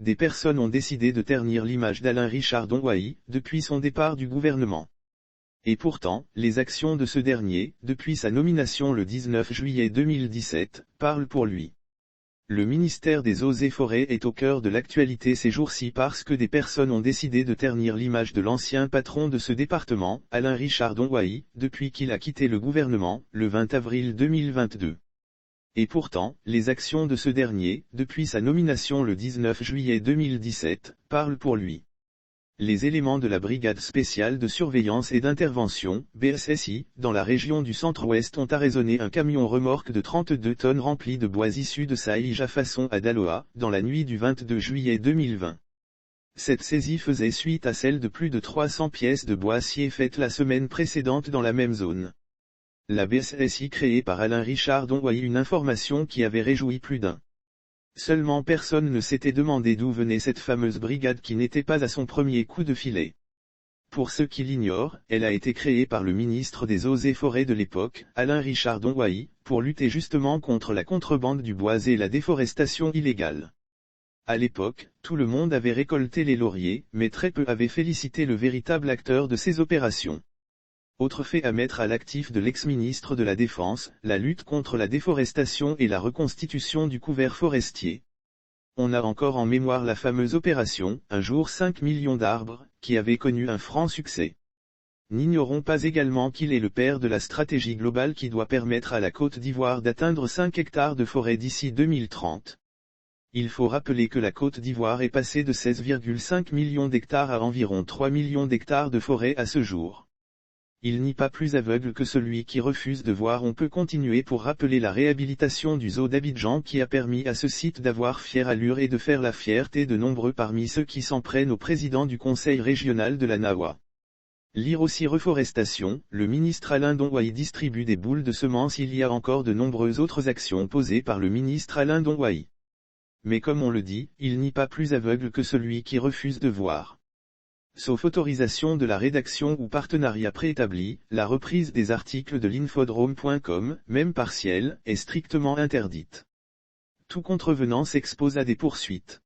des personnes ont décidé de ternir l'image d'Alain Richard Dongoï, depuis son départ du gouvernement. Et pourtant, les actions de ce dernier, depuis sa nomination le 19 juillet 2017, parlent pour lui. Le ministère des Eaux et Forêts est au cœur de l'actualité ces jours-ci parce que des personnes ont décidé de ternir l'image de l'ancien patron de ce département, Alain Richard Dongoï, depuis qu'il a quitté le gouvernement, le 20 avril 2022. Et pourtant, les actions de ce dernier, depuis sa nomination le 19 juillet 2017, parlent pour lui. Les éléments de la Brigade spéciale de surveillance et d'intervention, BSSI, dans la région du centre-ouest ont arraisonné un camion-remorque de 32 tonnes rempli de bois issus de Saïja façon à Daloa, dans la nuit du 22 juillet 2020. Cette saisie faisait suite à celle de plus de 300 pièces de bois acier faites la semaine précédente dans la même zone. La BSSI créée par Alain Richard Dongoï, une information qui avait réjoui plus d'un. Seulement personne ne s'était demandé d'où venait cette fameuse brigade qui n'était pas à son premier coup de filet. Pour ceux qui l'ignorent, elle a été créée par le ministre des Eaux et Forêts de l'époque, Alain Richard Dongoï, pour lutter justement contre la contrebande du bois et la déforestation illégale. À l'époque, tout le monde avait récolté les lauriers, mais très peu avaient félicité le véritable acteur de ces opérations. Autre fait à mettre à l'actif de l'ex-ministre de la Défense, la lutte contre la déforestation et la reconstitution du couvert forestier. On a encore en mémoire la fameuse opération, Un jour 5 millions d'arbres, qui avait connu un franc succès. N'ignorons pas également qu'il est le père de la stratégie globale qui doit permettre à la Côte d'Ivoire d'atteindre 5 hectares de forêt d'ici 2030. Il faut rappeler que la Côte d'Ivoire est passée de 16,5 millions d'hectares à environ 3 millions d'hectares de forêt à ce jour. Il n'y a pas plus aveugle que celui qui refuse de voir. On peut continuer pour rappeler la réhabilitation du zoo d'Abidjan qui a permis à ce site d'avoir fière allure et de faire la fierté de nombreux parmi ceux qui s'en prennent au président du conseil régional de la Nawa. Lire aussi reforestation, le ministre Alain Dongoï distribue des boules de semences. Il y a encore de nombreuses autres actions posées par le ministre Alain Dongoï. Mais comme on le dit, il n'y a pas plus aveugle que celui qui refuse de voir. Sauf autorisation de la rédaction ou partenariat préétabli, la reprise des articles de l'infodrome.com, même partielle, est strictement interdite. Tout contrevenant s'expose à des poursuites.